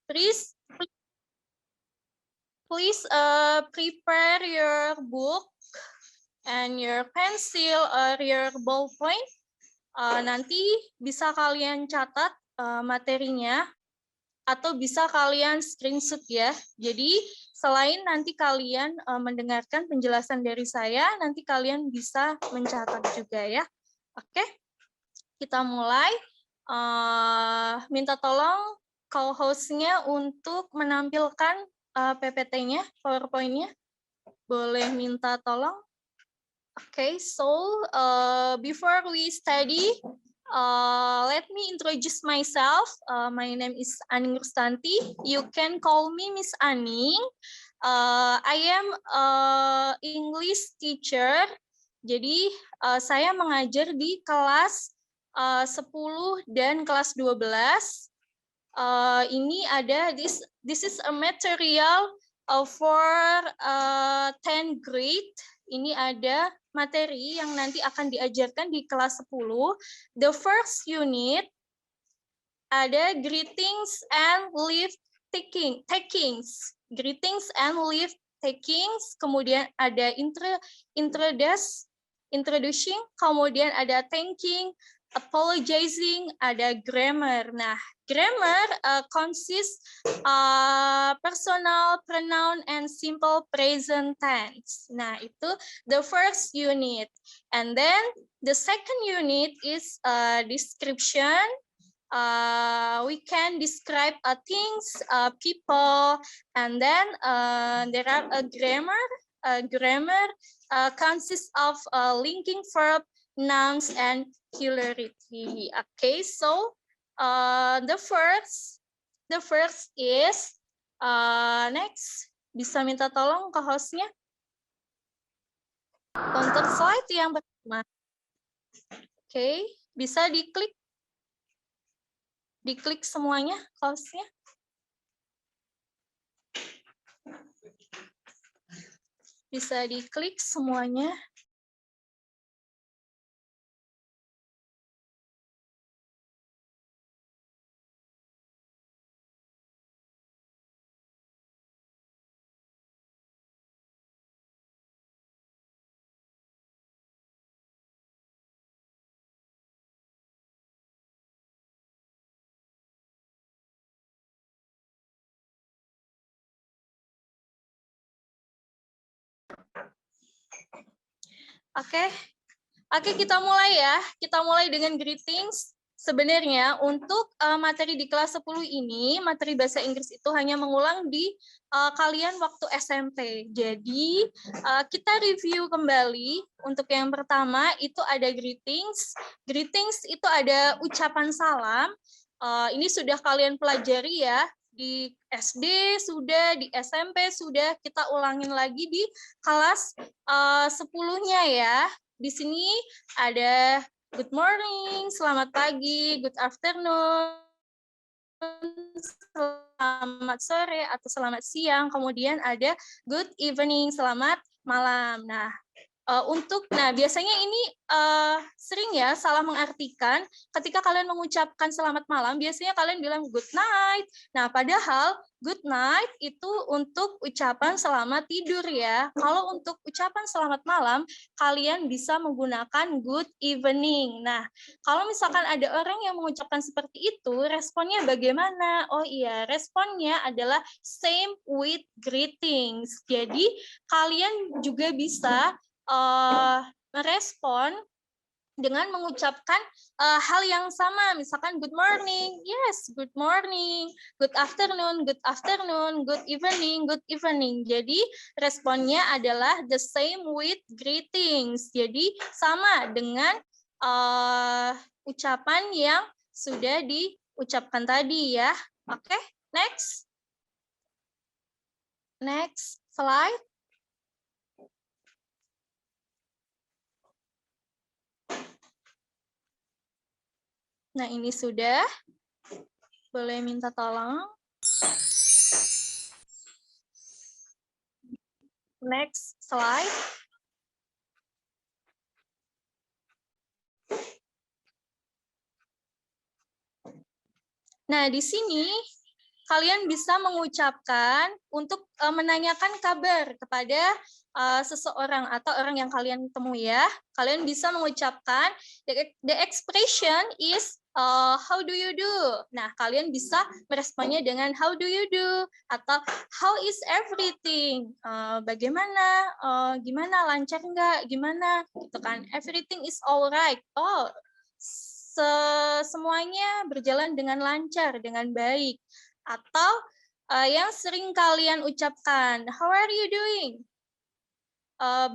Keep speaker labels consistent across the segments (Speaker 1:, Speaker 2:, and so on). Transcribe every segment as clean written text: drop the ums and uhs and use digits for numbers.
Speaker 1: please prepare your book and your pencil or your ballpoint. Nanti bisa kalian catat materinya atau bisa kalian screenshot ya. Jadi selain nanti kalian mendengarkan penjelasan dari saya, nanti kalian bisa mencatat juga ya. Oke, kita mulai. Minta tolong co-host-nya untuk menampilkan PPT-nya, PowerPoint-nya. Boleh minta tolong? Okay, so before we study, let me introduce myself. My name is Aning Rustanti. You can call me Miss Aning. I am English teacher. Jadi saya mengajar di kelas 10 dan kelas 12. Ini ada this is a material for 10 grade. Ini ada materi yang nanti akan diajarkan di kelas 10. The first unit ada greetings and leave takings. Greetings and leave takings. Kemudian ada introducing, kemudian ada thanking, apologizing, ada grammar. Nah, grammar consists personal pronoun and simple present tense. Nah, itu the first unit. And then the second unit is description. We can describe things, people, and then there are a grammar. Grammar consists of linking verb, nouns, and auxiliary. Okay, so the first is next. Bisa minta tolong ke hostnya untuk slide yang pertama. Okay, bisa diklik semuanya hostnya. Bisa diklik semuanya. Oke, kita mulai ya. Kita mulai dengan greetings. Sebenarnya untuk materi di kelas 10 ini, materi bahasa Inggris itu hanya mengulang di kalian waktu SMP. Jadi kita review kembali. Untuk yang pertama itu ada greetings. Greetings itu ada ucapan salam. Ini sudah kalian pelajari ya. Di SD sudah, di SMP sudah, kita ulangin lagi di kelas 10-nya ya. Di sini ada good morning, selamat pagi, good afternoon, selamat sore atau selamat siang, kemudian ada good evening, selamat malam. Nah, biasanya ini sering ya salah mengartikan ketika kalian mengucapkan selamat malam, biasanya kalian bilang good night. Nah, padahal good night itu untuk ucapan selamat tidur ya. Kalau untuk ucapan selamat malam, kalian bisa menggunakan good evening. Nah, kalau misalkan ada orang yang mengucapkan seperti itu, responnya bagaimana? Oh iya, responnya adalah same with greetings. Jadi, kalian juga bisa merespon dengan mengucapkan hal yang sama, misalkan good morning, yes, good morning, good afternoon, good evening. Jadi responnya adalah the same with greetings. Jadi sama dengan ucapan yang sudah diucapkan tadi ya. Oke, next slide. Nah, ini sudah. Boleh minta tolong. Next slide. Nah, di sini kalian bisa mengucapkan untuk menanyakan kabar kepada seseorang atau orang yang kalian temui ya. Kalian bisa mengucapkan the expression is how do you do? Nah, kalian bisa meresponnya dengan how do you do atau how is everything? Bagaimana? Gimana? Lancar nggak? Gimana? Gitu kan? Everything is alright. Oh, semuanya berjalan dengan lancar, dengan baik. Atau yang sering kalian ucapkan, how are you doing?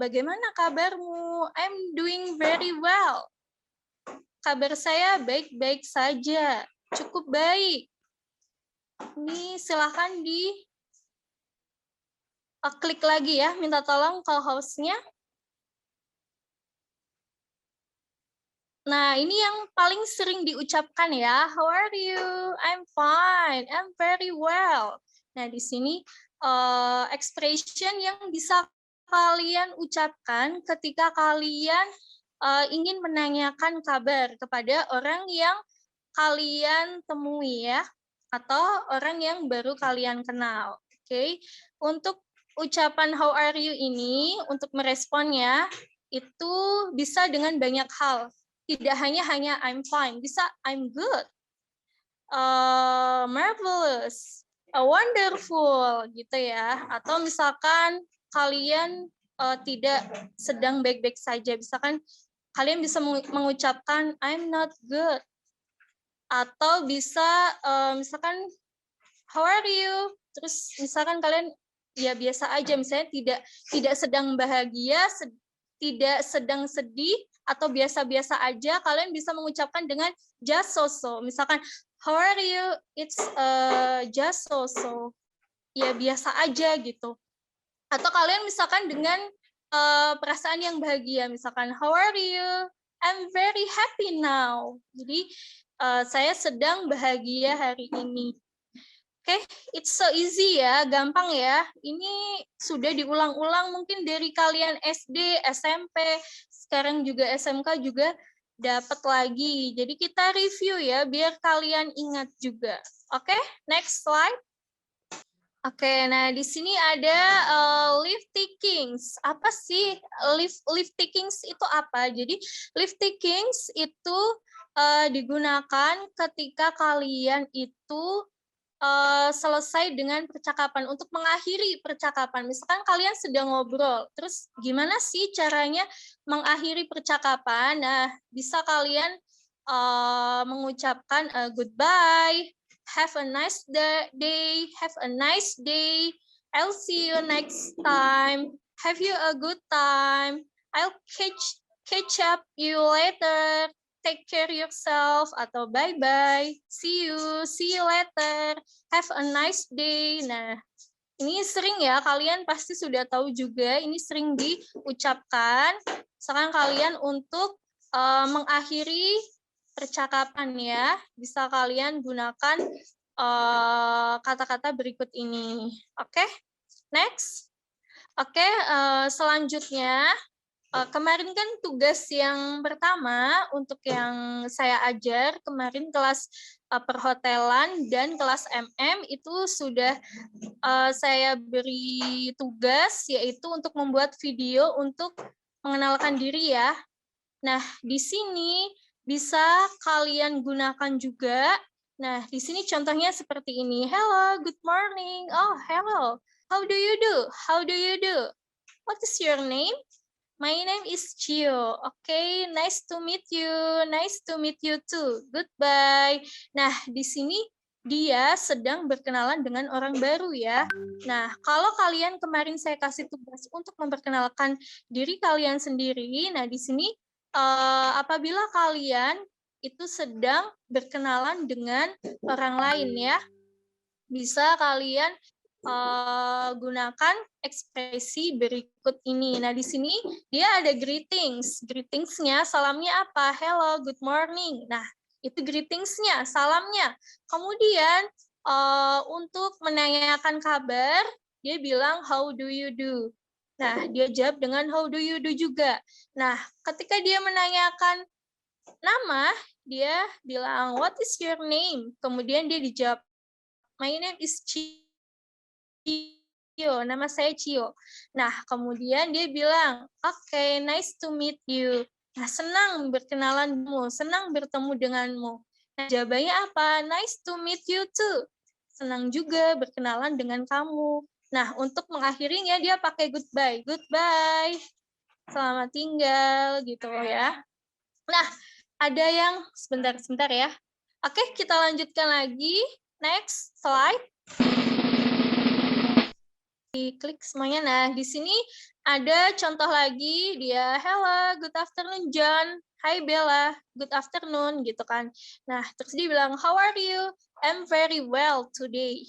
Speaker 1: Bagaimana kabarmu? I'm doing very well. Kabar saya baik-baik saja, cukup baik. Ini silahkan klik lagi ya, minta tolong co-host-nya. Nah, ini yang paling sering diucapkan ya. How are you? I'm fine. I'm very well. Nah, di sini expression yang bisa kalian ucapkan ketika kalian ingin menanyakan kabar kepada orang yang kalian temui ya, atau orang yang baru kalian kenal. Oke. Untuk ucapan how are you ini, untuk meresponnya, itu bisa dengan banyak hal. Tidak hanya I'm fine, bisa I'm good, marvelous, wonderful, gitu ya. Atau misalkan kalian tidak sedang baik-baik saja, misalkan kalian bisa mengucapkan I'm not good, atau bisa misalkan how are you, terus misalkan kalian ya biasa aja, misalnya tidak sedang bahagia, tidak sedang sedih, atau biasa-biasa aja, kalian bisa mengucapkan dengan just so-so. Misalkan, how are you? It's just so-so. Ya biasa aja gitu. Atau kalian misalkan dengan perasaan yang bahagia. Misalkan, how are you? I'm very happy now. Jadi, saya sedang bahagia hari ini. Oke, it's so easy ya, gampang ya. Ini sudah diulang-ulang mungkin dari kalian SD, SMP, sekarang juga SMK juga dapat lagi. Jadi kita review ya, biar kalian ingat juga. Oke, next slide. Oke, nah di sini ada lift takings. Apa sih lift takings itu apa? Jadi lift takings itu digunakan ketika kalian itu selesai dengan percakapan, untuk mengakhiri percakapan. Misalkan kalian sedang ngobrol, terus gimana sih caranya mengakhiri percakapan? Nah, bisa kalian mengucapkan goodbye, have a nice day, have a nice day, I'll see you next time, have you a good time, I'll catch up you later, take care yourself, atau bye-bye, see you later, have a nice day. Nah, ini sering ya, kalian pasti sudah tahu juga, ini sering diucapkan. Misalkan kalian untuk mengakhiri percakapan ya, bisa kalian gunakan kata-kata berikut ini. Oke, next. Oke, selanjutnya, kemarin kan tugas yang pertama untuk yang saya ajar kemarin kelas perhotelan dan kelas MM itu sudah saya beri tugas, yaitu untuk membuat video untuk mengenalkan diri ya. Nah, di sini bisa kalian gunakan juga. Nah, di sini contohnya seperti ini. Hello, good morning. Oh, hello. How do you do? How do you do? What is your name? My name is Chio. Okay, nice to meet you. Nice to meet you too. Goodbye. Nah, di sini dia sedang berkenalan dengan orang baru ya. Nah, kalau kalian kemarin saya kasih tugas untuk memperkenalkan diri kalian sendiri, nah di sini apabila kalian itu sedang berkenalan dengan orang lain ya, bisa kalian gunakan ekspresi berikut ini. Nah, di sini dia ada greetings. Greetingsnya, salamnya apa? Hello, good morning. Nah, itu greetingsnya, salamnya. Kemudian, untuk menanyakan kabar, dia bilang, how do you do? Nah, dia jawab dengan how do you do juga. Nah, ketika dia menanyakan nama, dia bilang, what is your name? Kemudian dia dijawab, My name is Cio, nama saya Cio. Nah, kemudian dia bilang, "Okay, nice to meet you." Nah, senang berkenalanmu, senang bertemu denganmu. Nah, jawabannya apa? Nice to meet you too. Senang juga berkenalan dengan kamu. Nah, untuk mengakhirinya dia pakai goodbye. Goodbye. Selamat tinggal gitu ya. Nah, ada yang sebentar ya. Oke, kita lanjutkan lagi. Next slide. Diklik semuanya. Nah, di sini ada contoh lagi. Dia, hello, good afternoon, John. Hi, Bella. Good afternoon, gitu kan. Nah, terus dia bilang, how are you? I'm very well today.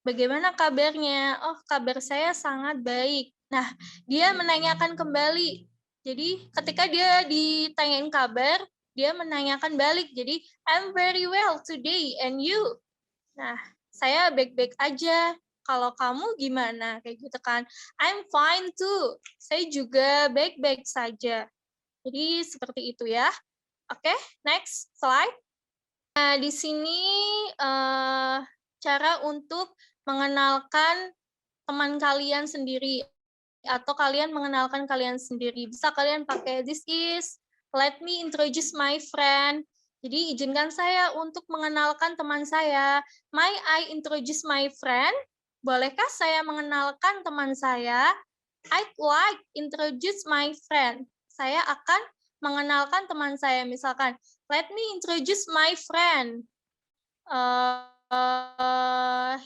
Speaker 1: Bagaimana kabarnya? Oh, kabar saya sangat baik. Nah, dia menanyakan kembali. Jadi, ketika dia ditanyain kabar, dia menanyakan balik. Jadi, I'm very well today, and you? Nah, saya baik-baik aja. Kalau kamu gimana? Kayak gitu kan. I'm fine too. Saya juga baik-baik saja. Jadi, seperti itu ya. Oke, next slide. Nah, di sini cara untuk mengenalkan teman kalian sendiri atau kalian mengenalkan kalian sendiri. Bisa kalian pakai this is, let me introduce my friend. Jadi izinkan saya untuk mengenalkan teman saya. May I introduce my friend? Bolehkah saya mengenalkan teman saya? I'd like introduce my friend. Saya akan mengenalkan teman saya. Misalkan, let me introduce my friend.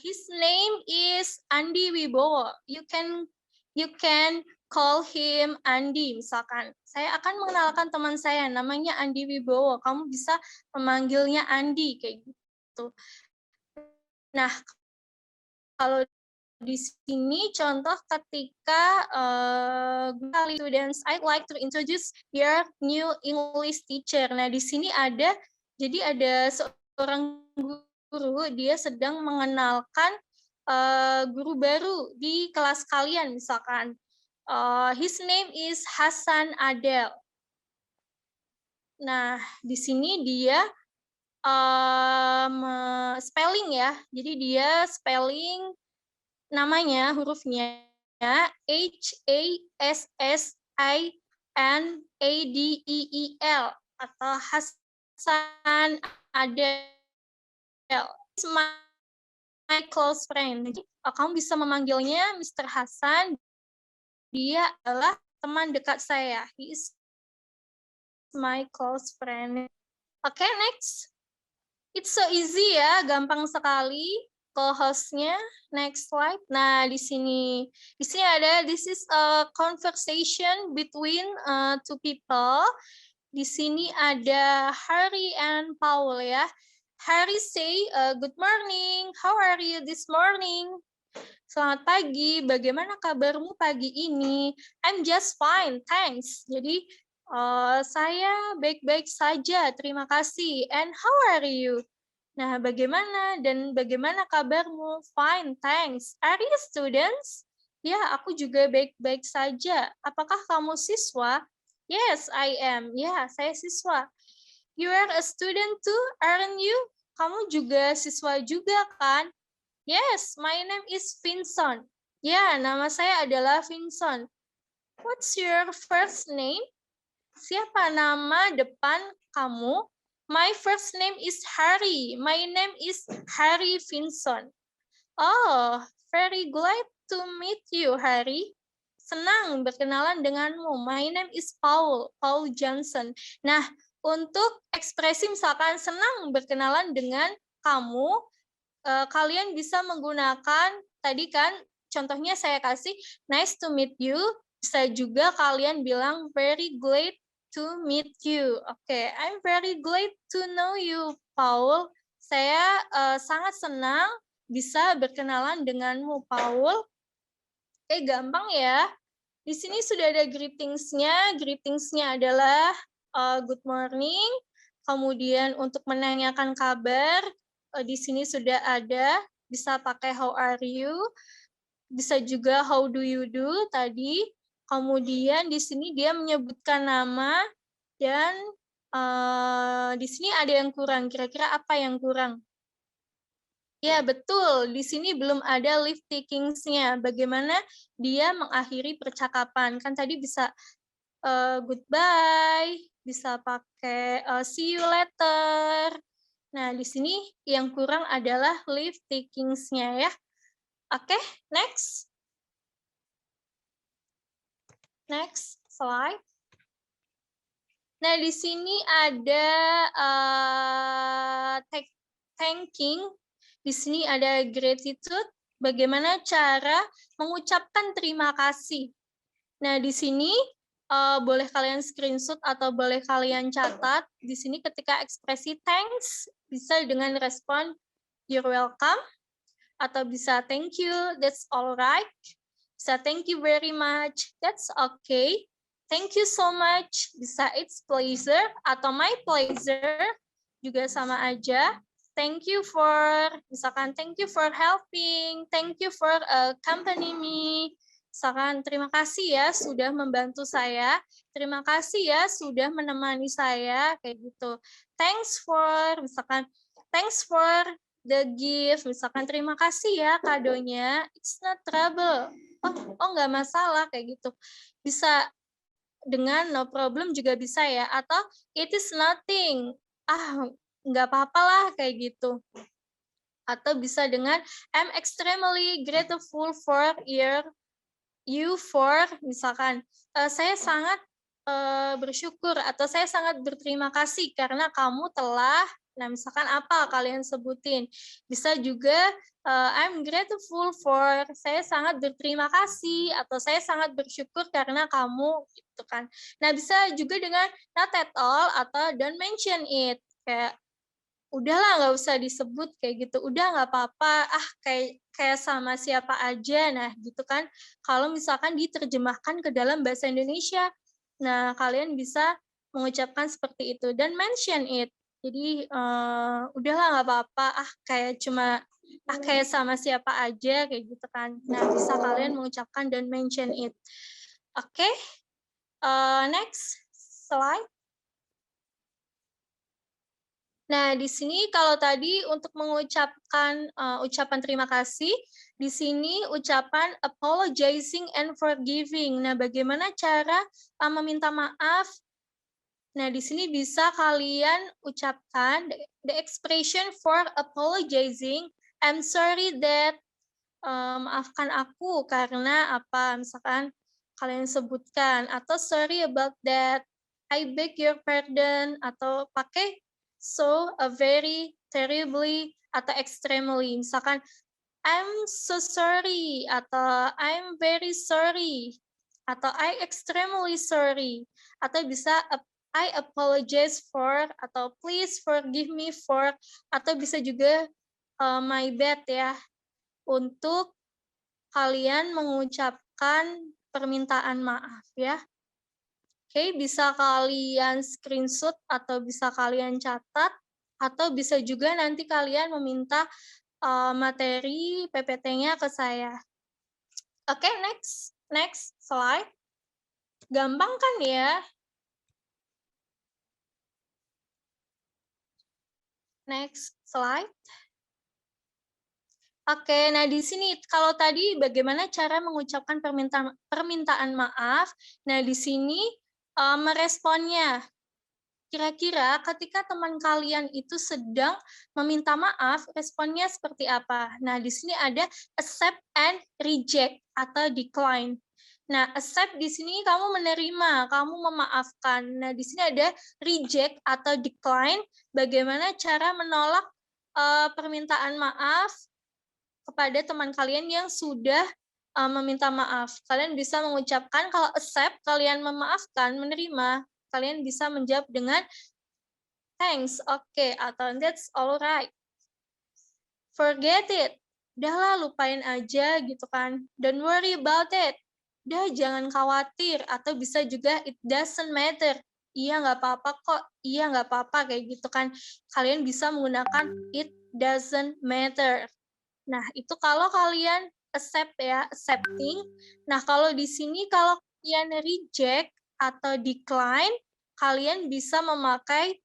Speaker 1: His name is Andi Wibowo. You can call him Andi, misalkan. Saya akan mengenalkan teman saya, namanya Andi Wibowo. Kamu bisa memanggilnya Andi, kayak gitu. Nah, kalau di sini contoh ketika students, I'd like to introduce your new English teacher. Nah, di sini ada seorang guru, dia sedang mengenalkan guru baru di kelas kalian, misalkan. His name is Hasan Adel. Nah, di sini dia spelling ya. Jadi dia spelling namanya, hurufnya Hassanadel atau Hasan Adel. It's my close friend. Jadi, kamu bisa memanggilnya Mr. Hasan. Dia adalah teman dekat saya. He is my close friend. Oke, next. It's so easy ya, gampang sekali. Co-hostnya, next slide. Nah, di sini ada, this is a conversation between two people. Di sini ada Harry and Paul ya. Harry say, good morning, how are you this morning? Selamat pagi, bagaimana kabarmu pagi ini? I'm just fine, thanks. Jadi, saya baik-baik saja, terima kasih. And how are you? Nah, bagaimana kabarmu? Fine, thanks. Are you students? Ya, aku juga baik-baik saja. Apakah kamu siswa? Yes, I am. Ya, saya siswa. You are a student too, aren't you? Kamu juga siswa juga kan? Yes, my name is Vincent. Ya, nama saya adalah Vincent. What's your first name? Siapa nama depan kamu? My first name is Harry. My name is Harry Vincent. Oh, very glad to meet you, Harry. Senang berkenalan denganmu. My name is Paul Johnson. Nah, untuk ekspresi misalkan senang berkenalan dengan kamu, kalian bisa menggunakan, tadi kan contohnya saya kasih nice to meet you, bisa juga kalian bilang very glad to meet you. Oke, I'm very glad to know you, Paul. Saya sangat senang bisa berkenalan denganmu, Paul. Oke, gampang ya. Di sini sudah ada greetings-nya. Greetings-nya adalah good morning. Kemudian untuk menanyakan kabar, di sini sudah ada, bisa pakai how are you, bisa juga how do you do tadi. Kemudian di sini dia menyebutkan nama, dan di sini ada yang kurang. Kira-kira apa yang kurang? Ya, betul. Di sini belum ada leave takings-nya. Bagaimana dia mengakhiri percakapan. Kan tadi bisa goodbye, bisa pakai see you later. Nah, di sini yang kurang adalah leave takings-nya ya. Oke, next. Next slide. Nah, di sini ada thanking. Di sini ada gratitude. Bagaimana cara mengucapkan terima kasih. Nah, di sini boleh kalian screenshot atau boleh kalian catat. Di sini ketika ekspresi thanks bisa dengan respon you're welcome atau bisa thank you, that's all right. Bisa thank you very much, that's okay. Thank you so much, bisa it's pleasure atau my pleasure juga sama aja. Thank you for, misalkan thank you for helping, thank you for accompanying me. Misalkan terima kasih ya sudah membantu saya, terima kasih ya sudah menemani saya, kayak gitu. Thanks for, misalkan thanks for the gift, misalkan terima kasih ya kadonya, it's not trouble. Oh nggak masalah, kayak gitu. Bisa dengan no problem juga bisa ya, atau it is nothing. Nggak apa-apa lah, kayak gitu. Atau bisa dengan I'm extremely grateful for you for, misalkan saya sangat bersyukur atau saya sangat berterima kasih karena kamu telah, nah misalkan apa kalian sebutin. Bisa juga I'm grateful for, saya sangat berterima kasih atau saya sangat bersyukur karena kamu, gitu kan. Nah, bisa juga dengan not at all atau don't mention it. Kayak udahlah nggak usah disebut kayak gitu, udah nggak apa-apa, kayak sama siapa aja, nah gitu kan. Kalau misalkan diterjemahkan ke dalam bahasa Indonesia, nah kalian bisa mengucapkan seperti itu dan mention it. Jadi udahlah nggak apa-apa, kayak sama siapa aja kayak gitu kan. Nah bisa kalian mengucapkan dan mention it. Oke, next slide. Nah, di sini kalau tadi untuk mengucapkan ucapan terima kasih, di sini ucapan apologizing and forgiving. Nah, bagaimana cara meminta maaf? Nah, di sini bisa kalian ucapkan the expression for apologizing. I'm sorry that, maafkan aku karena apa? Misalkan kalian sebutkan, atau sorry about that, I beg your pardon, atau pakai so, very, terribly, atau extremely. Misalkan, I'm so sorry, atau I'm very sorry, atau I extremely sorry, atau bisa I apologize for, atau please forgive me for, atau bisa juga my bad ya, untuk kalian mengucapkan permintaan maaf ya. Oke, bisa kalian screenshot atau bisa kalian catat, atau bisa juga nanti kalian meminta materi PPT-nya ke saya. Oke, next slide. Gampang kan ya? Next slide. Oke, nah di sini kalau tadi bagaimana cara mengucapkan permintaan maaf, nah di sini meresponnya. Kira-kira ketika teman kalian itu sedang meminta maaf, responnya seperti apa? Nah, di sini ada accept and reject atau decline. Nah, accept di sini kamu menerima, kamu memaafkan. Nah, di sini ada reject atau decline, bagaimana cara menolak permintaan maaf kepada teman kalian yang sudah meminta maaf. Kalian bisa mengucapkan kalau accept, kalian memaafkan, menerima, kalian bisa menjawab dengan thanks, okay, atau that's all right. Forget it, udahlah lupain aja gitu kan. Don't worry about it, udah jangan khawatir. Atau bisa juga it doesn't matter, iya nggak apa-apa kok, iya nggak apa-apa, kayak gitu kan. Kalian bisa menggunakan it doesn't matter. Nah, itu kalau kalian accept ya, accepting. Nah, kalau di sini kalau kalian reject atau decline, kalian bisa memakai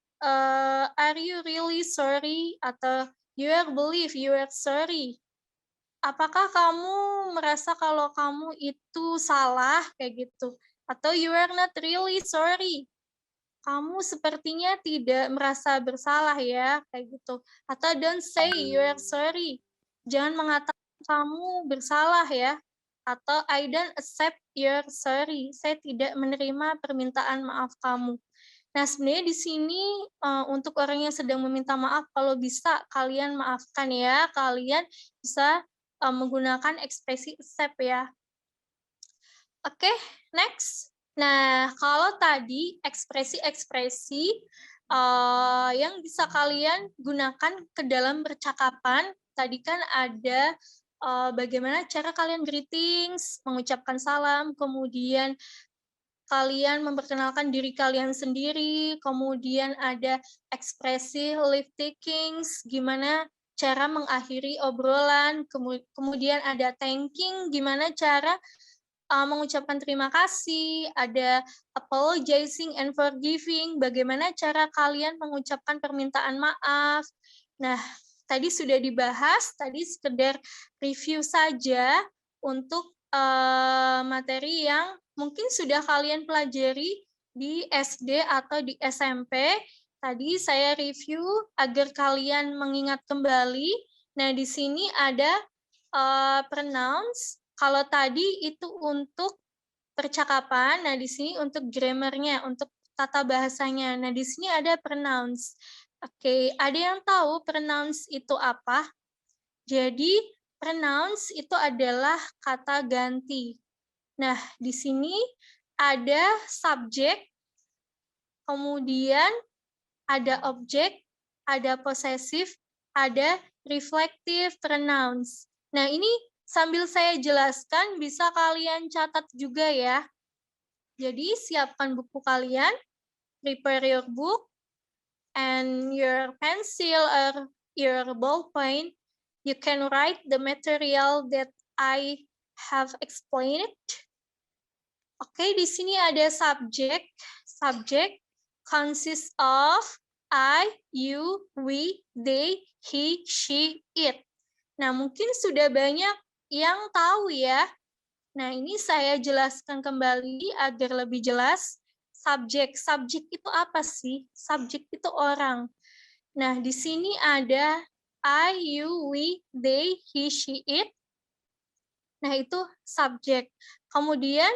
Speaker 1: are you really sorry atau You are believe, you are sorry. Apakah kamu merasa kalau kamu itu salah kayak gitu? Atau you are not really sorry. Kamu sepertinya tidak merasa bersalah ya, kayak gitu. Atau don't say you are sorry. Jangan mengatakan kamu bersalah ya. Atau I don't accept your sorry. Saya tidak menerima permintaan maaf kamu. Nah, sebenarnya di sini untuk orang yang sedang meminta maaf, kalau bisa kalian maafkan ya. Kalian bisa menggunakan ekspresi accept ya. Oke, next. Nah, kalau tadi ekspresi-ekspresi yang bisa kalian gunakan ke dalam percakapan, tadi kan ada bagaimana cara kalian greetings, mengucapkan salam, kemudian kalian memperkenalkan diri kalian sendiri, kemudian ada ekspresi leave takings, gimana cara mengakhiri obrolan, kemudian ada thanking, gimana cara mengucapkan terima kasih, ada apologizing and forgiving, bagaimana cara kalian mengucapkan permintaan maaf. Nah, tadi sudah dibahas, tadi sekedar review saja untuk materi yang mungkin sudah kalian pelajari di SD atau di SMP. Tadi saya review agar kalian mengingat kembali. Nah, di sini ada pronouns. Kalau tadi itu untuk percakapan, nah di sini untuk grammar-nya, untuk tata bahasanya. Nah, di sini ada pronouns. Oke, ada yang tahu pronouns itu apa? Jadi, pronouns itu adalah kata ganti. Nah, di sini ada subjek, kemudian ada objek, ada possessive, ada reflective pronouns. Nah, ini sambil saya jelaskan, bisa kalian catat juga ya. Jadi, siapkan buku kalian, prepare your book, and your pencil or your ballpoint. You can write the material that I have explained. Oke, di sini ada subjek. Subjek consists of I, you, we, they, he, she, it. Nah, mungkin sudah banyak yang tahu ya. Nah, ini saya jelaskan kembali agar lebih jelas. Subjek. Subjek itu apa sih? Subjek itu orang. Nah, di sini ada I, you, we, they, he, she, it. Nah, itu subjek. Kemudian,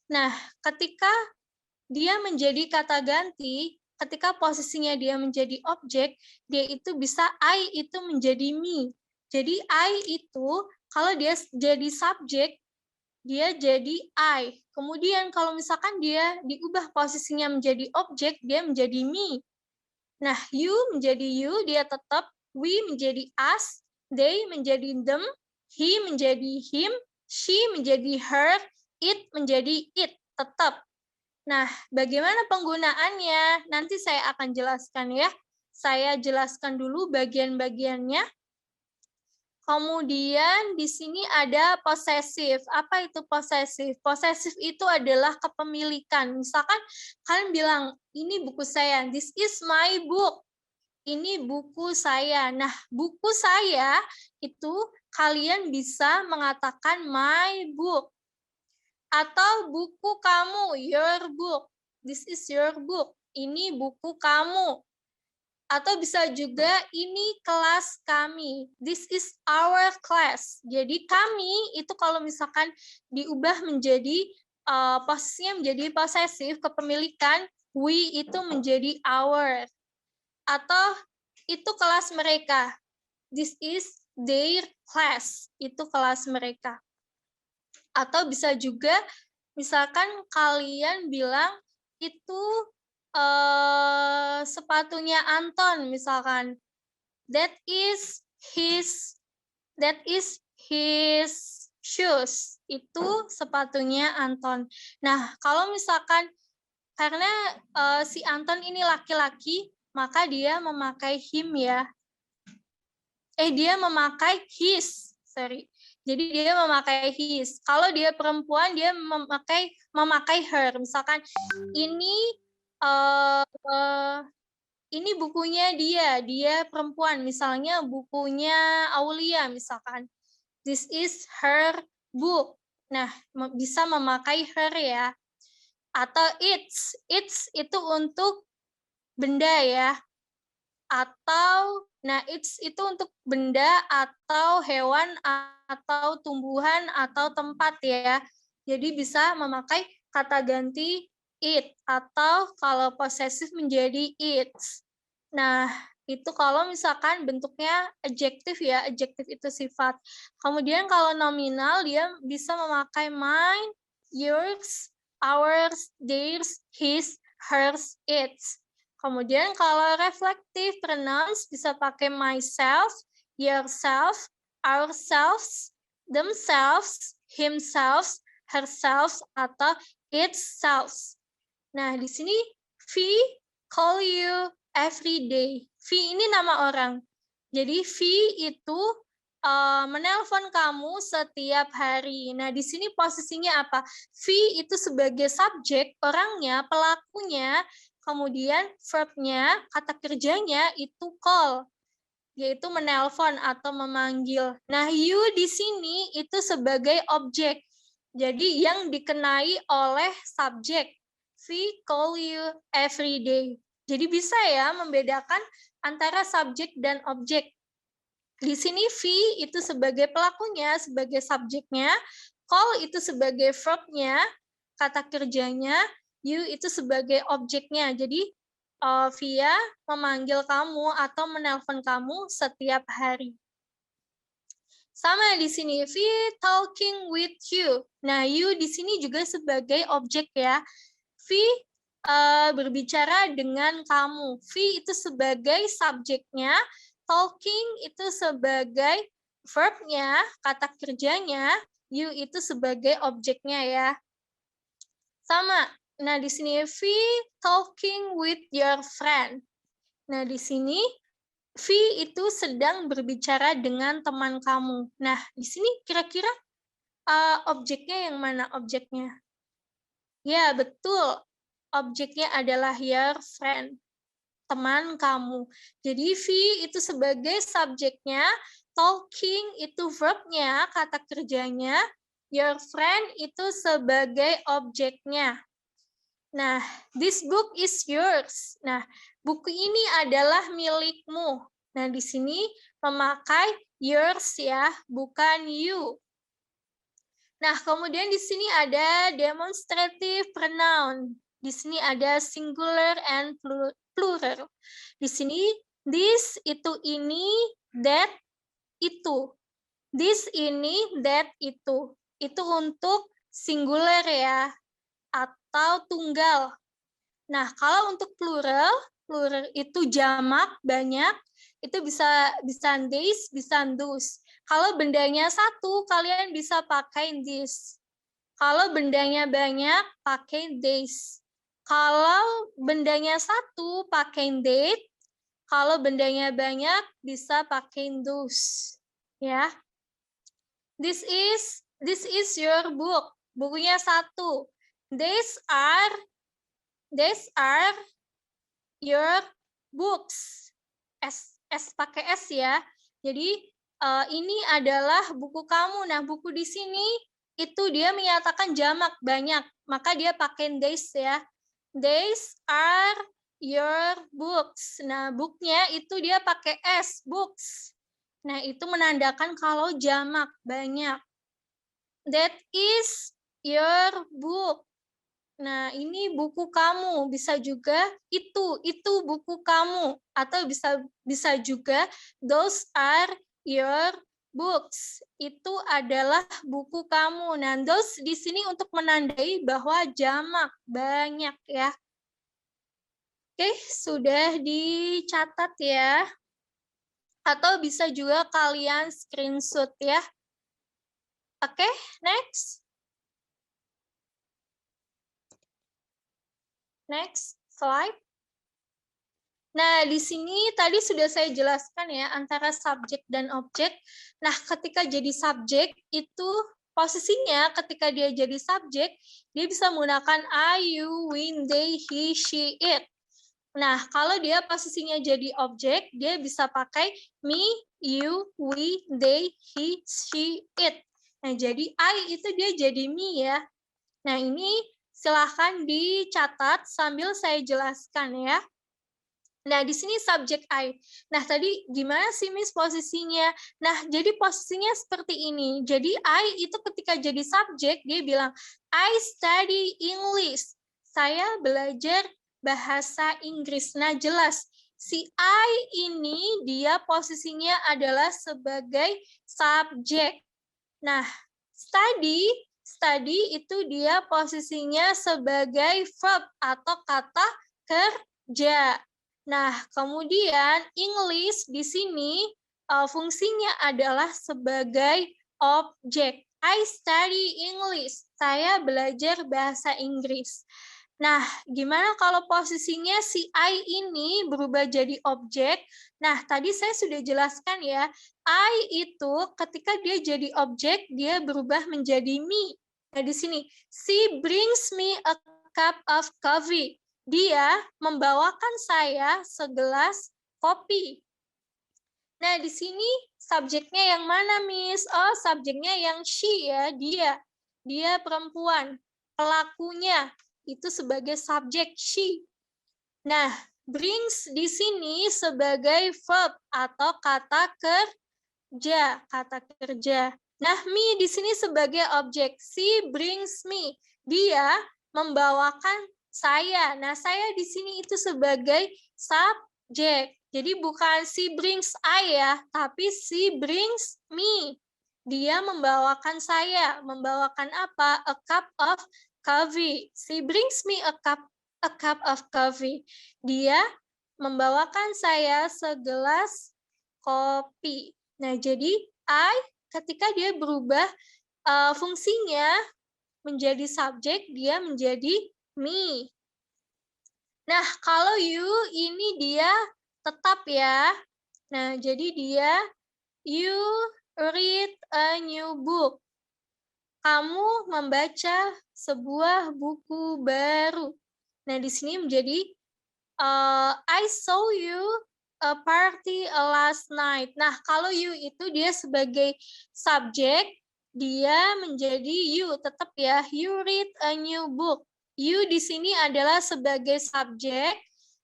Speaker 1: nah, ketika dia menjadi kata ganti, ketika posisinya dia menjadi objek, dia itu bisa I itu menjadi me. Jadi I itu kalau dia jadi subjek, dia jadi I. Kemudian kalau misalkan dia diubah posisinya menjadi objek, dia menjadi me. Nah, you menjadi you, dia tetap. We menjadi us, they menjadi them, he menjadi him, she menjadi her, it menjadi it, tetap. Nah, bagaimana penggunaannya? Nanti saya akan jelaskan ya. Saya jelaskan dulu bagian-bagiannya. Kemudian di sini ada possessive. Apa itu possessive? Possessive itu adalah kepemilikan. Misalkan kalian bilang, ini buku saya. This is my book. Ini buku saya. Nah, buku saya itu kalian bisa mengatakan my book. Atau buku kamu, your book. This is your book. Ini buku kamu. Atau bisa juga ini kelas kami. This is our class. Jadi kami itu kalau misalkan diubah menjadi posisinya menjadi possessive, kepemilikan, we itu menjadi our. Atau itu kelas mereka. This is their class. Itu kelas mereka. Atau bisa juga misalkan kalian bilang itu sepatunya Anton misalkan. That is his shoes. Itu sepatunya Anton. Nah, kalau misalkan karena si Anton ini laki-laki, maka dia memakai him ya. Dia memakai his. Sorry. Jadi dia memakai his. Kalau dia perempuan, dia memakai her. Misalkan ini ini bukunya dia perempuan. Misalnya bukunya Aulia misalkan. This is her book. Nah, bisa memakai her ya. Atau its itu untuk benda ya. Atau its itu untuk benda atau hewan atau tumbuhan atau tempat ya. Jadi bisa memakai kata ganti it atau kalau posesif menjadi its. Nah, itu kalau misalkan bentuknya adjektif ya, adjektif itu sifat. Kemudian kalau nominal dia bisa memakai mine, yours, ours, theirs, his, hers, its. Kemudian kalau reflective pronouns bisa pakai myself, yourself, ourselves, themselves, himself, herself, atau itself. Nah, di sini V call you every day. V ini nama orang. Jadi V itu menelpon kamu setiap hari. Nah, di sini posisinya apa? V itu sebagai subjek, orangnya, pelakunya, kemudian verb-nya, kata kerjanya itu call, yaitu menelpon atau memanggil. Nah, you di sini itu sebagai objek. Jadi yang dikenai oleh subjek. We call you every day. Jadi bisa ya membedakan antara subjek dan objek. Di sini V itu sebagai pelakunya, sebagai subjeknya, call itu sebagai verb-nya, kata kerjanya, you itu sebagai objeknya. Jadi Via memanggil kamu atau menelpon kamu setiap hari. Sama di sini, V talking with you. Nah, you di sini juga sebagai objek ya. V berbicara dengan kamu. V itu sebagai subjeknya, talking itu sebagai verb-nya, kata kerjanya, you itu sebagai objeknya ya. Sama. Nah, di sini V talking with your friend. Nah, di sini V itu sedang berbicara dengan teman kamu. Nah, di sini kira-kira objeknya yang mana objeknya? Ya, betul. Objeknya adalah your friend, teman kamu. Jadi V itu sebagai subjeknya, talking itu verb-nya, kata kerjanya, your friend itu sebagai objeknya. Nah, this book is yours. Nah, buku ini adalah milikmu. Nah, di sini memakai yours ya, bukan you. Nah, kemudian di sini ada demonstrative pronoun. Di sini ada singular and plural. Di sini this itu ini, that itu. This ini, that itu. Itu untuk singular ya, atau tunggal. Nah, kalau untuk plural itu jamak, banyak, itu bisa days, bisa those. Kalau bendanya satu, kalian bisa pakai this. Kalau bendanya banyak, pakai days. Kalau bendanya satu, pakai date. Kalau bendanya banyak, bisa pakai those. Ya. This is your book. Bukunya satu. These are your books. S pakai S ya. Jadi ini adalah buku kamu. Nah, buku di sini itu dia menyatakan jamak banyak, maka dia pakai these ya. These are your books. Nah, booknya itu dia pakai S, books. Nah, itu menandakan kalau jamak banyak. That is your book. Nah, ini buku kamu, bisa juga itu buku kamu, atau bisa juga those are your books. Itu adalah buku kamu. Nah, those di sini untuk menandai bahwa jamak banyak ya. Oke, sudah dicatat ya. Atau bisa juga kalian screenshot ya. Oke, next. Next slide. Nah, di sini tadi sudah saya jelaskan ya antara subjek dan objek. Nah, ketika jadi subjek itu posisinya ketika dia jadi subjek, dia bisa menggunakan I, you, we, they, he, she, it. Nah, kalau dia posisinya jadi objek, dia bisa pakai me, you, we, they, he, she, it. Nah, jadi I itu dia jadi me ya. Nah, ini silahkan dicatat sambil saya jelaskan ya. Nah, di sini subjek I. Nah, tadi gimana sih Miss posisinya? Nah, jadi posisinya seperti ini. Jadi I itu ketika jadi subjek, dia bilang, I study English. Saya belajar bahasa Inggris. Nah, jelas. Si I ini dia posisinya adalah sebagai subjek. Nah, study itu dia posisinya sebagai verb atau kata kerja. Nah, kemudian English di sini fungsinya adalah sebagai objek. I study English. Saya belajar bahasa Inggris. Nah, gimana kalau posisinya si I ini berubah jadi objek? Nah, tadi saya sudah jelaskan ya, I itu ketika dia jadi objek, dia berubah menjadi me. Nah, di sini, she brings me a cup of coffee. Dia membawakan saya segelas kopi. Nah, di sini subjeknya yang mana, Miss? Oh, subjeknya yang she ya, dia. Dia perempuan. Pelakunya itu sebagai subjek she. Nah, brings di sini sebagai verb atau kata kerja. Nah, me di sini sebagai objek. She brings me. Dia membawakan saya. Nah, saya di sini itu sebagai subjek. Jadi bukan she brings I ya, tapi she brings me. Dia membawakan saya. Membawakan apa? A cup of coffee. She brings me a cup of coffee. Dia membawakan saya segelas kopi. Nah, jadi I ketika dia berubah fungsinya menjadi subjek, dia menjadi me. Nah, kalau you ini dia tetap ya. Nah, jadi dia you read a new book. Kamu membaca sebuah buku baru. Nah, di sini menjadi I saw you a party last night. Nah, kalau you itu dia sebagai subjek, dia menjadi you, tetap ya. You read a new book. You di sini adalah sebagai subjek,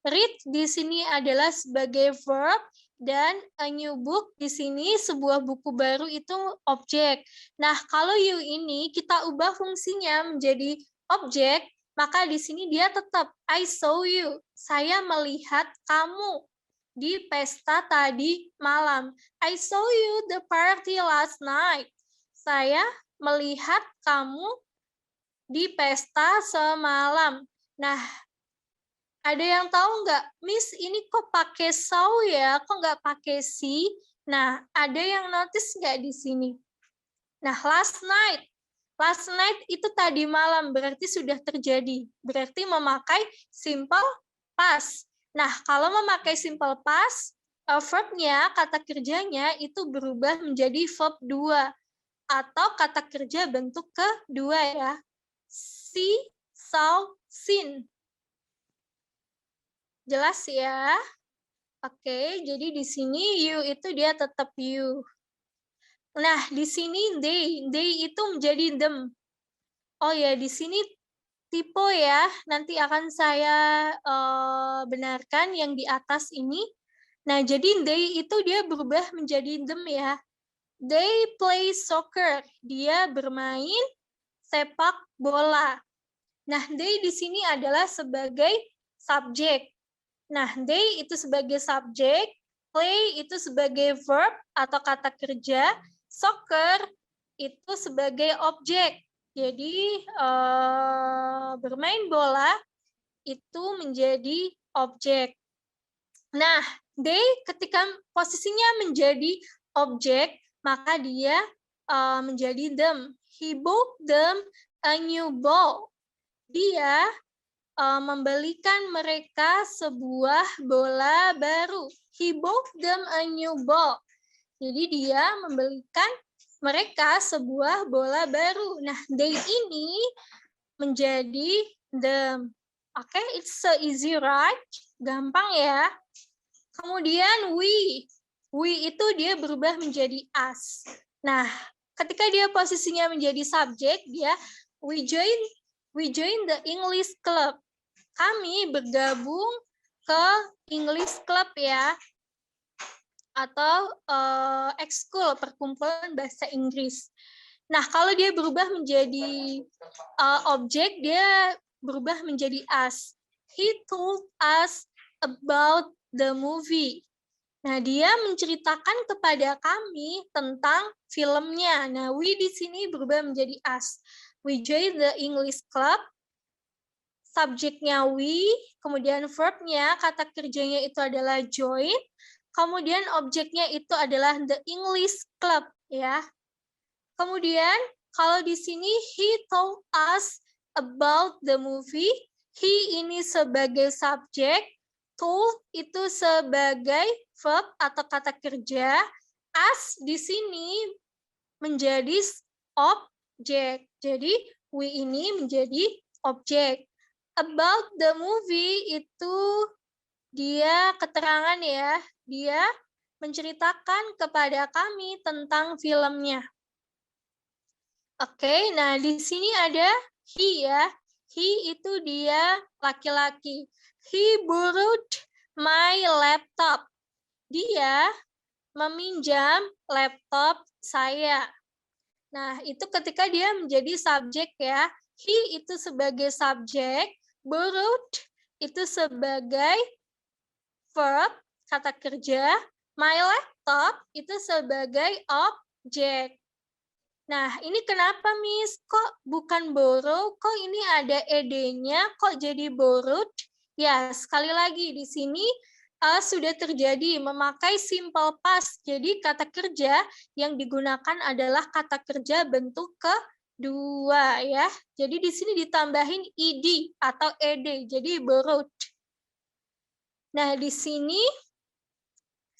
Speaker 1: read di sini adalah sebagai verb, dan a new book di sini sebuah buku baru itu objek. Nah, kalau you ini kita ubah fungsinya menjadi objek, maka di sini dia tetap I saw you. Saya melihat kamu di pesta tadi malam. I saw you the party last night. Saya melihat kamu di pesta semalam. Nah, ada yang tahu nggak, Miss ini kok pakai saw ya, kok nggak pakai see? Nah, ada yang notice nggak di sini? Nah, last night itu tadi malam, berarti sudah terjadi. Berarti memakai simple past. Nah, kalau memakai simple past, verb-nya, kata kerjanya itu berubah menjadi verb 2. Atau kata kerja bentuk kedua ya. See, saw, seen. Jelas ya? Oke, jadi di sini you itu dia tetap you. Nah, di sini they itu menjadi them. Oh ya, di sini tipe ya, nanti akan saya benarkan yang di atas ini. Nah, jadi they itu dia berubah menjadi them ya. They play soccer, dia bermain sepak bola. Nah, they di sini adalah sebagai subjek. Nah, they itu sebagai subjek, play itu sebagai verb atau kata kerja, soccer itu sebagai objek. Jadi bermain bola itu menjadi objek. Nah, they ketika posisinya menjadi objek, maka dia menjadi them. He bought them a new ball. Dia membelikan mereka sebuah bola baru. He bought them a new ball. Jadi dia membelikan mereka sebuah bola baru. Nah, they ini menjadi them. Okay, it's so easy, right? Gampang ya. Kemudian we itu dia berubah menjadi us. Nah, ketika dia posisinya menjadi subjek, dia we join the English club. Kami bergabung ke English club ya, atau ekskul perkumpulan bahasa Inggris. Nah, kalau dia berubah menjadi objek, dia berubah menjadi us. He told us about the movie. Nah, dia menceritakan kepada kami tentang filmnya. Nah, we di sini berubah menjadi us. We join the English club. Subjeknya we, kemudian verbnya, kata kerjanya itu adalah join, kemudian objeknya itu adalah the English club, ya. Kemudian kalau di sini he told us about the movie, he ini sebagai subjek, told itu sebagai verb atau kata kerja, us di sini menjadi objek. Jadi we ini menjadi objek. About the movie itu dia keterangan ya, dia menceritakan kepada kami tentang filmnya. Oke, nah di sini ada he ya. He itu dia laki-laki. He borrowed my laptop. Dia meminjam laptop saya. Nah, itu ketika dia menjadi subjek ya. He itu sebagai subjek, borrowed itu sebagai verb, kata kerja, my laptop itu sebagai objek. Nah, ini kenapa, Miss? Kok bukan borrow? Kok ini ada ed-nya? Kok jadi borrowed? Ya, sekali lagi di sini sudah terjadi memakai simple past. Jadi kata kerja yang digunakan adalah kata kerja bentuk kedua ya. Jadi di sini ditambahin ed atau ed. Jadi borrowed. Nah, di sini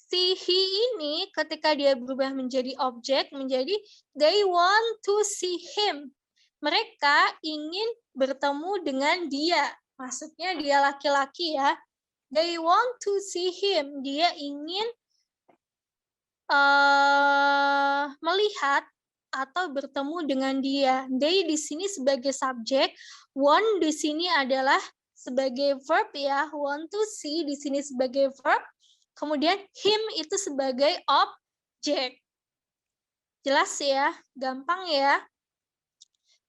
Speaker 1: si he ini ketika dia berubah menjadi objek, menjadi they want to see him. Mereka ingin bertemu dengan dia. Maksudnya dia laki-laki ya. They want to see him. Dia ingin melihat atau bertemu dengan dia. They di sini sebagai subjek, want di sini adalah sebagai verb ya. Want to see di sini sebagai verb. Kemudian him itu sebagai objek. Jelas ya, gampang ya.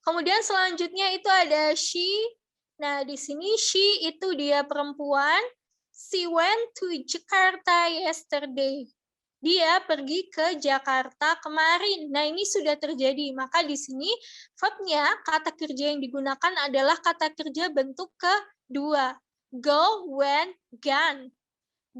Speaker 1: Kemudian selanjutnya itu ada she. Nah, di sini she itu dia perempuan. She went to Jakarta yesterday. Dia pergi ke Jakarta kemarin. Nah, ini sudah terjadi. Maka di sini verbnya, kata kerja yang digunakan adalah kata kerja bentuk kedua. Go, went, gone.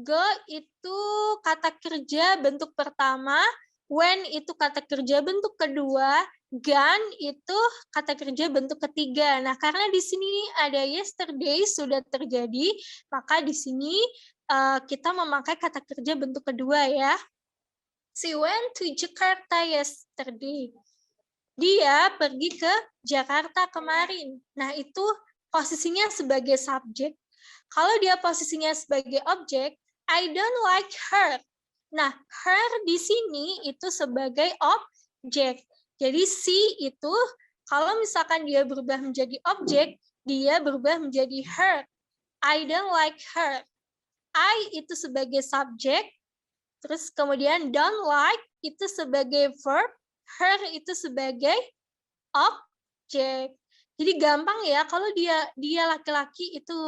Speaker 1: Go itu kata kerja bentuk pertama, when itu kata kerja bentuk kedua, gone itu kata kerja bentuk ketiga. Nah, karena di sini ada yesterday sudah terjadi, maka di sini kita memakai kata kerja bentuk kedua ya. She went to Jakarta yesterday. Dia pergi ke Jakarta kemarin. Nah, itu posisinya sebagai subjek. Kalau dia posisinya sebagai objek, I don't like her. Nah, her di sini itu sebagai objek. Jadi she itu kalau misalkan dia berubah menjadi objek, dia berubah menjadi her. I don't like her. I itu sebagai subjek, terus kemudian don't like itu sebagai verb, her itu sebagai objek. Jadi gampang ya, kalau dia laki-laki itu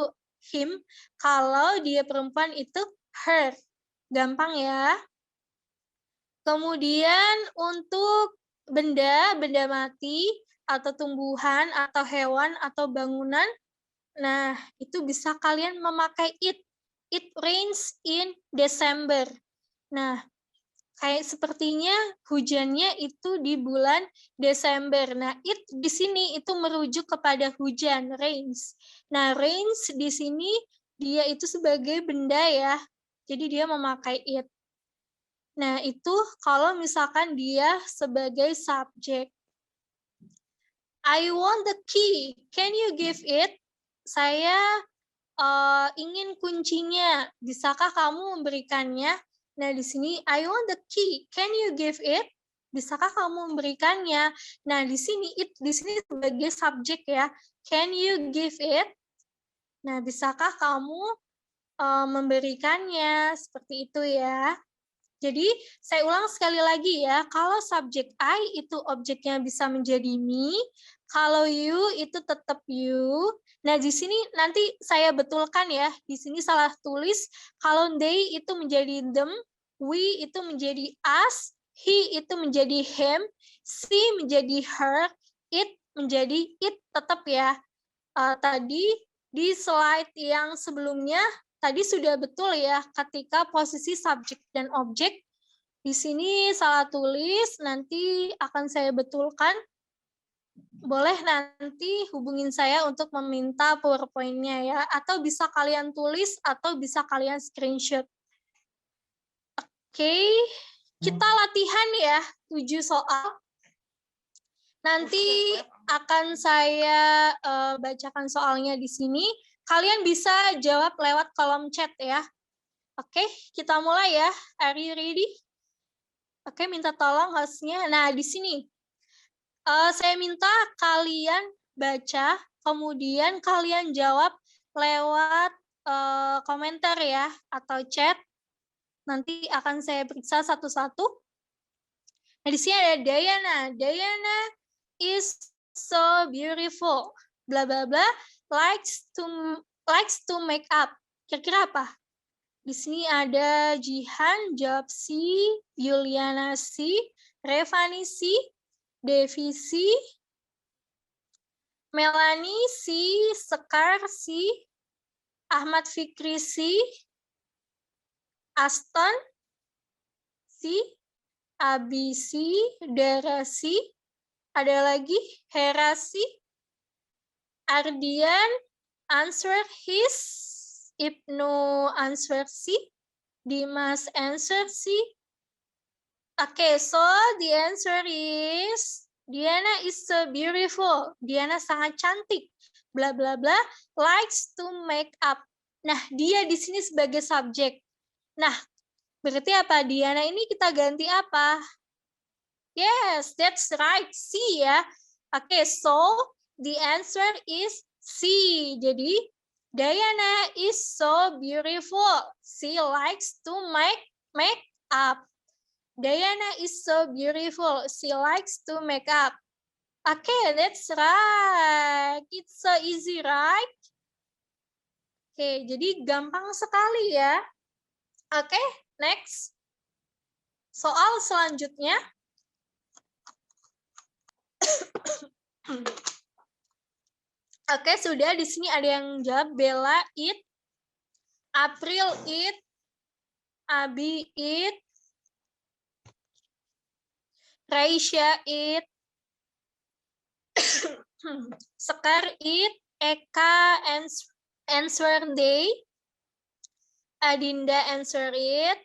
Speaker 1: him, kalau dia perempuan itu her. Gampang ya. Kemudian untuk benda mati atau tumbuhan atau hewan atau bangunan, nah itu bisa kalian memakai it. It rains in December. Nah, kayak sepertinya hujannya itu di bulan Desember. Nah, it di sini itu merujuk kepada hujan, rains. Nah, rains di sini dia itu sebagai benda ya. Jadi dia memakai it. Nah, itu kalau misalkan dia sebagai subjek. I want the key. Can you give it? Saya ingin kuncinya. Bisakah kamu memberikannya? Nah, di sini I want the key. Can you give it? Bisakah kamu memberikannya? Nah, di sini sebagai subjek ya. Can you give it? Nah, bisakah kamu memberikannya? Seperti itu ya. Jadi, saya ulang sekali lagi ya. Kalau subjek I itu objeknya bisa menjadi me, kalau you itu tetap you. Nah, di sini nanti saya betulkan ya. Di sini salah tulis. Kalau they itu menjadi them, we itu menjadi us, he itu menjadi him, she menjadi her, it menjadi it, tetap ya. Tadi di slide yang sebelumnya, tadi sudah betul ya ketika posisi subjek dan objek. Di sini salah tulis, nanti akan saya betulkan. Boleh nanti hubungin saya untuk meminta PowerPoint-nya ya, atau bisa kalian tulis atau bisa kalian screenshot. Oke, kita latihan ya 7 soal. Nanti akan saya bacakan soalnya di sini. Kalian bisa jawab lewat kolom chat ya. Oke, kita mulai ya. Are you ready? Oke, minta tolong hostnya. Nah, di sini saya minta kalian baca, kemudian kalian jawab lewat komentar ya, atau chat. Nanti akan saya periksa satu-satu. Nah, di sini ada Diana. Diana is so beautiful. Bla bla bla. Likes to make up. Kira-kira apa? Di sini ada Jihan, jawab C, Yuliana C, Revani C, Devi C, Melanie C, Sekar C, Ahmad Fikri C, Aston C, Abi C, Dara C, ada lagi Hera C, Ardian answer his, Ibnu answer C, Dimas answer C. Okay, so the answer is Diana is so beautiful. Diana sangat cantik. Bla bla bla. Likes to make up. Nah, dia di sini sebagai subjek. Nah, berarti apa? Diana ini kita ganti apa? Yes, that's right. C ya. Okay, so the answer is C. Jadi Diana is so beautiful. She likes to make up. Diana is so beautiful. She likes to make up. Okay, that's right. It's so easy, right? Oke, jadi gampang sekali ya. Oke, next. Soal selanjutnya. Oke, sudah di sini ada yang jawab. Bella eat, April eat, Abi eat, Raisya eat, Sekar eat, Eka answer day, Adinda answer it,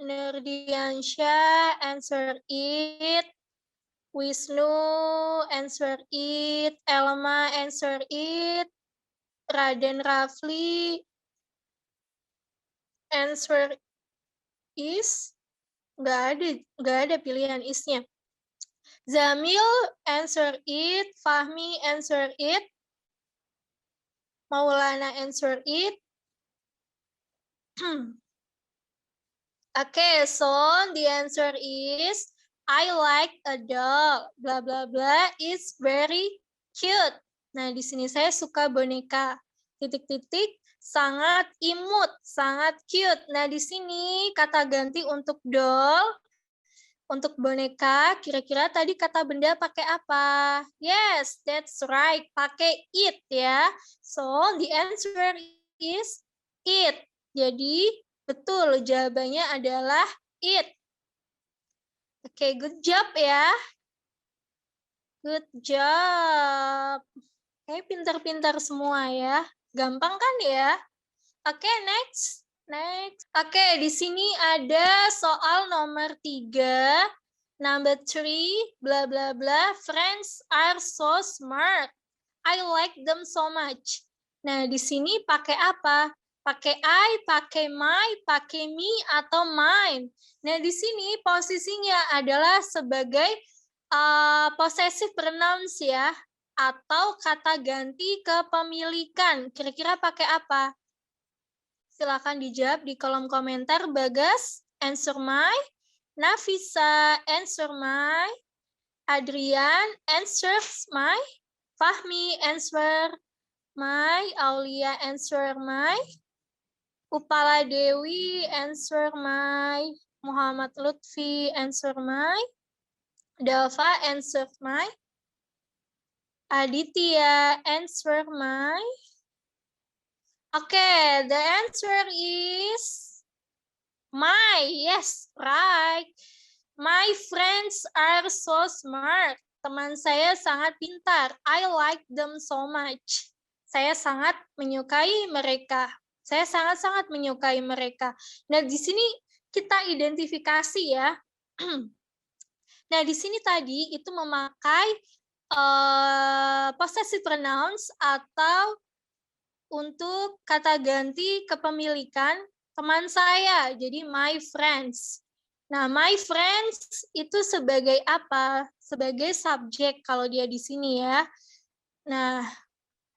Speaker 1: Nurdiansyah answer it, Wisnu answer it, Elma answer it, Raden Rafli answer is, nggak ada pilihan isnya. Zamil answer it, Fahmi answer it, Maulana answer it. Okay, so the answer is I like a doll. Bla bla bla is very cute. Nah, di sini saya suka boneka. Titik-titik sangat imut, sangat cute. Nah, di sini kata ganti untuk doll, untuk boneka, kira-kira tadi kata benda pakai apa? Yes, that's right. Pakai it ya. So, the answer is it. Jadi, betul jawabannya adalah it. Oke, good job ya. Good job. Oke, pintar-pintar semua ya. Gampang kan ya? Oke, next. Next. Oke, di sini ada soal nomor 3. Number 3, bla bla bla. Friends are so smart. I like them so much. Nah, di sini pakai apa? Pakai I, pakai my, pakai me, atau mine. Nah, di sini posisinya adalah sebagai possessive pronouns ya, atau kata ganti kepemilikan. Kira-kira pakai apa? Silakan dijawab di kolom komentar. Bagas, answer my. Nafisa, answer my. Adrian, answers my. Fahmi, answer my. Aulia, answer my. Upala Dewi, answer my. Muhammad Lutfi, answer my. Delva, answer my. Aditya, answer my. Okay, the answer is my. Yes, right. My friends are so smart. Teman saya sangat pintar. I like them so much. Saya sangat menyukai mereka. Saya sangat-sangat menyukai mereka. Nah, di sini kita identifikasi ya. Nah, di sini tadi itu memakai possessive pronouns atau untuk kata ganti kepemilikan teman saya. Jadi my friends. Nah, my friends itu sebagai apa? Sebagai subjek kalau dia di sini ya. Nah,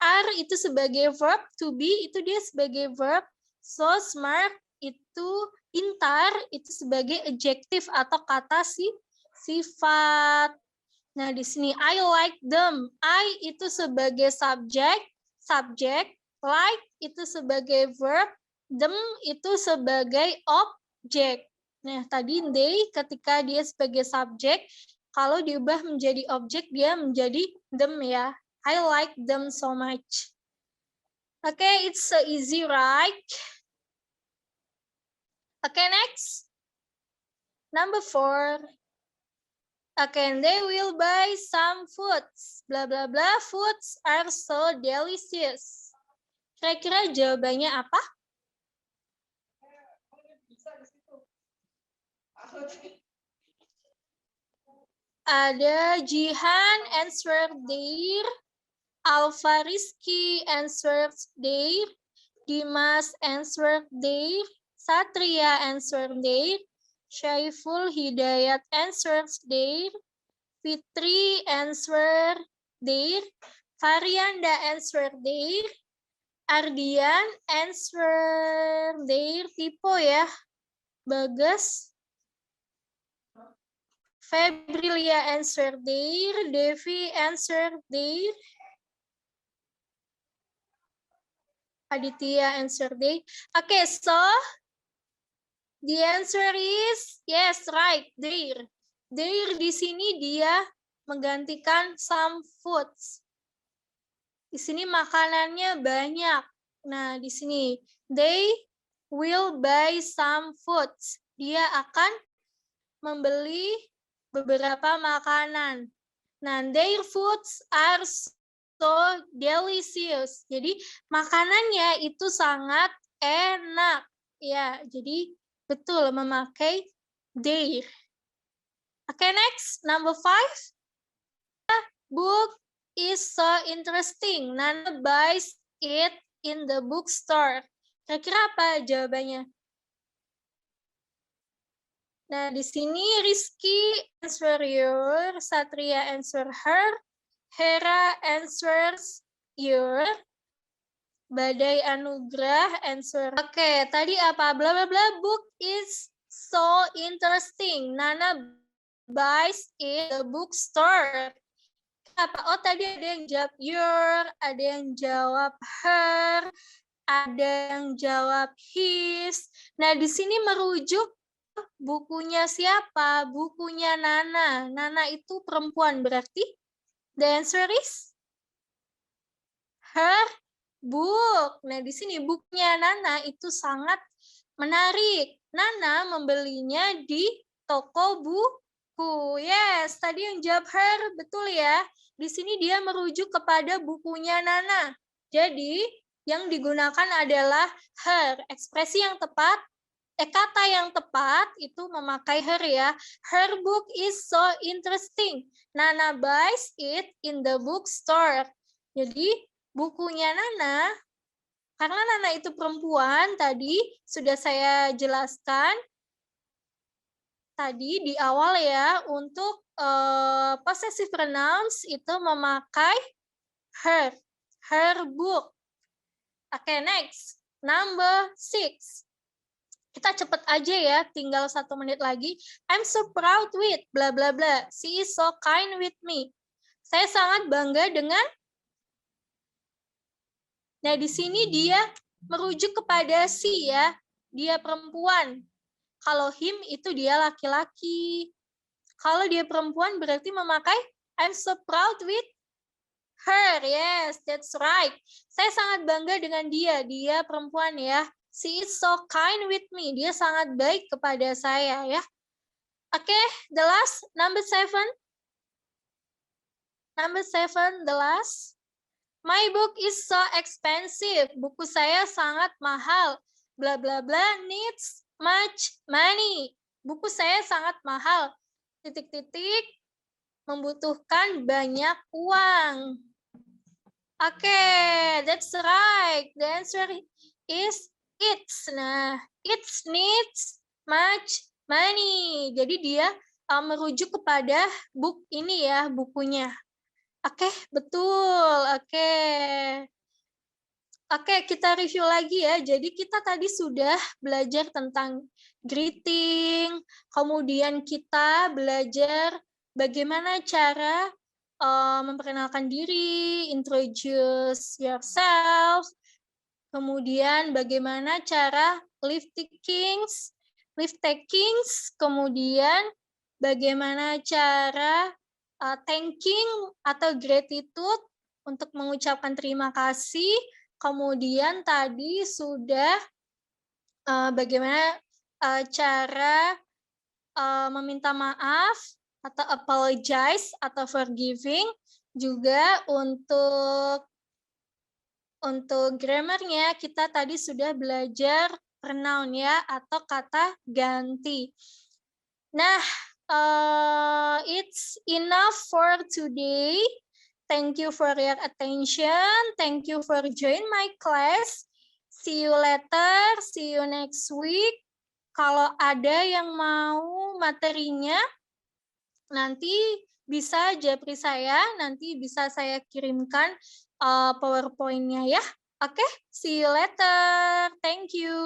Speaker 1: are itu sebagai verb, to be itu dia sebagai verb, so smart itu pintar itu sebagai adjective atau kata sifat. Nah, di sini I like them. I itu sebagai subjek, like itu sebagai verb, them itu sebagai objek. Nah, tadi they ketika dia sebagai subjek, kalau diubah menjadi objek dia menjadi them ya. I like them so much. Okay, it's so easy, right? Okay, next. Number 4. Okay, they will buy some foods. Blah, blah, blah. Foods are so delicious. Kira-kira jawabannya apa? Ada Jihan answer their. Alfa Rizky answers their. Dimas answered their. Satria answered their. Syaiful Hidayat answers their. Fitri answered their. Varianda answered their. Ardian answered their. Tipo ya. Bagas. Febrilia answered their. Devi answered their. Aditya answered they. Okay, so the answer is yes, right, there. There di sini dia menggantikan some foods. Di sini makanannya banyak. Nah, di sini they will buy some foods. Dia akan membeli beberapa makanan. Nah, their foods are so delicious. Jadi makanannya itu sangat enak. Ya, jadi betul memakai their. Okay, next, number 5. Book is so interesting. Nana buys it in the bookstore. Kira-kira apa jawabannya? Nah, di sini Rizky answer your, Satria answer her, Hera answers your, Badai Anugrah answer. Oke, tadi apa? Bla bla bla. Book is so interesting. Nana buys in the bookstore. Apa? Oh, tadi ada yang jawab your, ada yang jawab her, ada yang jawab his. Nah, di sini merujuk bukunya siapa? Bukunya Nana. Nana itu perempuan berarti the answer is her book. Nah, di sini bukunya Nana itu sangat menarik. Nana membelinya di toko buku. Yes, tadi yang jawab her, betul ya. Di sini dia merujuk kepada bukunya Nana. Jadi, yang digunakan adalah her. Ekspresi yang tepat, kata yang tepat itu memakai her ya. Her book is so interesting. Nana buys it in the bookstore. Jadi, bukunya Nana Karena Nana itu perempuan, tadi sudah saya jelaskan tadi di awal ya, untuk possessive pronouns itu memakai her book. Oke, next. Number 6. Kita cepet aja ya, tinggal 1 menit lagi. I'm so proud with bla bla bla. She is so kind with me. Saya sangat bangga dengan. Nah, di sini dia merujuk kepada she ya. Dia perempuan. Kalau him itu dia laki-laki. Kalau dia perempuan berarti memakai I'm so proud with her. Yes, that's right. Saya sangat bangga dengan dia. Dia perempuan ya. She is so kind with me. Dia sangat baik kepada saya ya. Oke, the last, number 7. Number 7, the last. My book is so expensive. Buku saya sangat mahal. Bla bla bla needs much money. Buku saya sangat mahal. Titik-titik membutuhkan banyak uang. Oke, that's right. The answer is it's. Nah, it needs much money. Jadi dia merujuk kepada book ini ya, bukunya. Oke, betul. Oke, kita review lagi ya. Jadi kita tadi sudah belajar tentang greeting, kemudian kita belajar bagaimana cara memperkenalkan diri, introduce yourself, kemudian bagaimana cara lift takings, kemudian bagaimana cara thanking atau gratitude untuk mengucapkan terima kasih. Kemudian tadi sudah bagaimana cara meminta maaf atau apologize atau forgiving. Juga untuk grammarnya kita tadi sudah belajar pronoun ya atau kata ganti. Nah, it's enough for today. Thank you for your attention. Thank you for join my class. See you later. See you next week. Kalau ada yang mau materinya, nanti bisa japri saya. Nanti bisa saya kirimkan PowerPoint-nya ya. Oke, see you later. Thank you.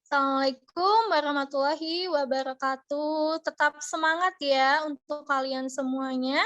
Speaker 1: Assalamualaikum warahmatullahi wabarakatuh. Tetap semangat ya untuk kalian semuanya.